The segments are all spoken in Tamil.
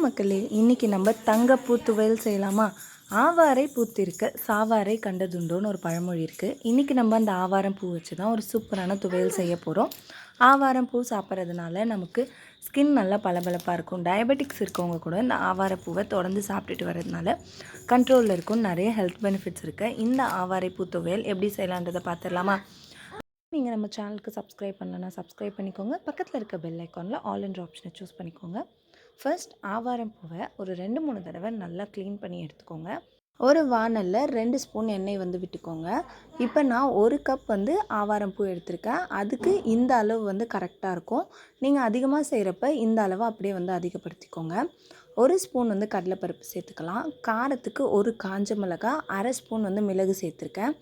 மக்களே, இன்னைக்கு நம்ம தங்கப்பூ துவையல் செய்யலாமா? ஆவாரை பூத்திருக்க சாவாரை கண்டதுண்டோன்னு ஒரு பழமொழி இருக்குது. இன்றைக்கி நம்ம அந்த ஆவாரம் பூ வச்சு தான் ஒரு சூப்பரான துவையல் செய்ய போகிறோம். ஆவாரம் பூ சாப்பிட்றதுனால நமக்கு ஸ்கின் நல்லா பளபளப்பாக இருக்கும். டயபெட்டிக்ஸ் இருக்கவங்க கூட இந்த ஆவார பூவை தொடர்ந்து சாப்பிட்டுட்டு வர்றதுனால கண்ட்ரோலில் இருக்கும். நிறைய ஹெல்த் பெனிஃபிட்ஸ் இருக்குது. இந்த ஆவாரை பூ துவையல் எப்படி செய்யலான்றதை பார்த்துடலாமா? நீங்கள் நம்ம சேனலுக்கு சப்ஸ்கிரைப் பண்ணலன்னா சப்ஸ்கிரைப் பண்ணிக்கோங்க. பக்கத்தில் இருக்க பெல் ஐக்கானில் ஆல் என்ற ஆப்ஷனை சூஸ் பண்ணிக்கோங்க. ஃபர்ஸ்ட் ஆவாரம் பூவை ஒரு 2-3 தடவை நல்லா க்ளீன் பண்ணி எடுத்துக்கோங்க. ஒரு வானலில் 2 ஸ்பூன் எண்ணெய் விட்டுக்கோங்க. இப்போ நான் 1 கப் ஆவாரம் பூ எடுத்திருக்கேன். அதுக்கு இந்த அளவு கரெக்டாக இருக்கும். நீங்கள் அதிகமாக செய்கிறப்ப இந்த அளவை அப்படியே அதிகப்படுத்திக்கோங்க. 1 ஸ்பூன் கடலைப்பருப்பு சேர்த்துக்கலாம். காரத்துக்கு 1 காஞ்ச மிளகாய், அரை ஸ்பூன் மிளகு சேர்த்துருக்கேன்.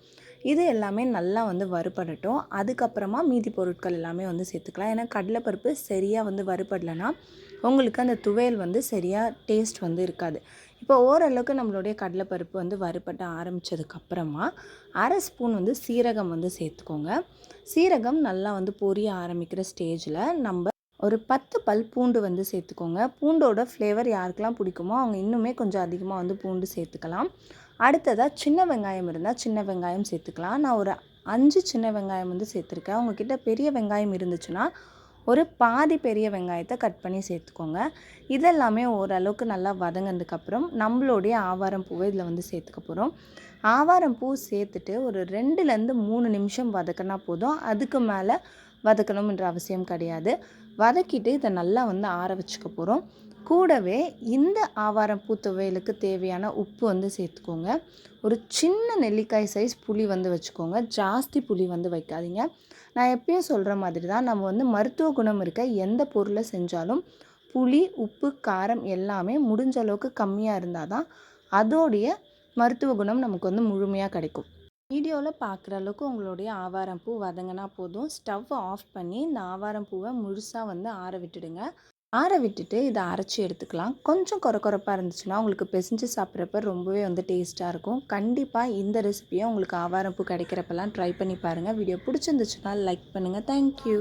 இது எல்லாமே நல்லா வறுபடட்டும். அதுக்கப்புறமா மீதி பொருட்கள் எல்லாமே சேர்த்துக்கலாம். ஏன்னா கடலைப்பருப்பு சரியாக வறுபடலைன்னா உங்களுக்கு அந்த துவையல் சரியாக டேஸ்ட் இருக்காது. இப்போ ஓரளவுக்கு நம்மளுடைய கடலைப்பருப்பு வறுபட ஆரம்பித்ததுக்கப்புறமா அரை ஸ்பூன் சீரகம் சேர்த்துக்கோங்க. சீரகம் நல்லா பொரிய ஆரம்பிக்கிற ஸ்டேஜில் நம்ம ஒரு 10 பல் பூண்டு சேர்த்துக்கோங்க. பூண்டோட ஃப்ளேவர் யாருக்கெல்லாம் பிடிக்குமோ அவங்க இன்னுமே கொஞ்சம் அதிகமாக பூண்டு சேர்த்துக்கலாம். அடுத்ததாக சின்ன வெங்காயம் இருந்தால் சின்ன வெங்காயம் சேர்த்துக்கலாம். நான் ஒரு 5 சின்ன வெங்காயம் சேர்த்துருக்கேன். உங்ககிட்ட பெரிய வெங்காயம் இருந்துச்சுன்னா ஒரு பாதி பெரிய வெங்காயத்தை கட் பண்ணி சேர்த்துக்கோங்க. இதெல்லாமே ஓரளவுக்கு நல்லா வதங்கினதுக்கப்புறம் நம்மளுடைய ஆவாரம் பூவை இதில் சேர்த்துக்க போகிறோம். ஆவாரம் பூ சேர்த்துட்டு ஒரு 2லேருந்து 3 நிமிஷம் வதக்கினா போதும். அதுக்கு மேலே வதக்கணும்ன்ற அவசியம் கிடையாது. வதக்கிட்டு இதை நல்லா ஆற வச்சுக்க போகிறோம். கூடவே இந்த ஆவாரம் பூ துவையலுக்கு தேவையான உப்பு சேர்த்துக்கோங்க. ஒரு சின்ன நெல்லிக்காய் சைஸ் புளி வச்சுக்கோங்க. ஜாஸ்தி புளி வைக்காதீங்க. நான் எப்பயும் சொல்கிற மாதிரி தான், நம்ம மருத்துவ குணம் இருக்க எந்த பொருளை செஞ்சாலும் புளி, உப்பு, காரம் எல்லாமே முடிஞ்ச அளவுக்கு கம்மியாக இருந்தால் தான் அதோடைய மருத்துவ குணம் நமக்கு முழுமையாக கிடைக்கும். வீடியோவில் பார்க்குற அளவுக்கு உங்களுடைய ஆவாரம் பூ வதங்கினா போதும். ஸ்டவ் ஆஃப் பண்ணி இந்த ஆவாரம் பூவை முழுசாக ஆற விட்டுடுங்க. ஆற விட்டுட்டு இதை அரைச்சி எடுத்துக்கலாம். கொஞ்சம் கொரப்பாக இருந்துச்சுன்னா உங்களுக்கு பிசைஞ்சு சாப்பிட்றப்ப ரொம்பவே டேஸ்ட்டாக இருக்கும். கண்டிப்பாக இந்த ரெசிபியை உங்களுக்கு ஆவாரம் பூ கிடைக்கிறப்பெல்லாம் ட்ரை பண்ணி பாருங்கள். வீடியோ பிடிச்சிருந்துச்சுன்னா லைக் பண்ணுங்கள். தேங்க்யூ.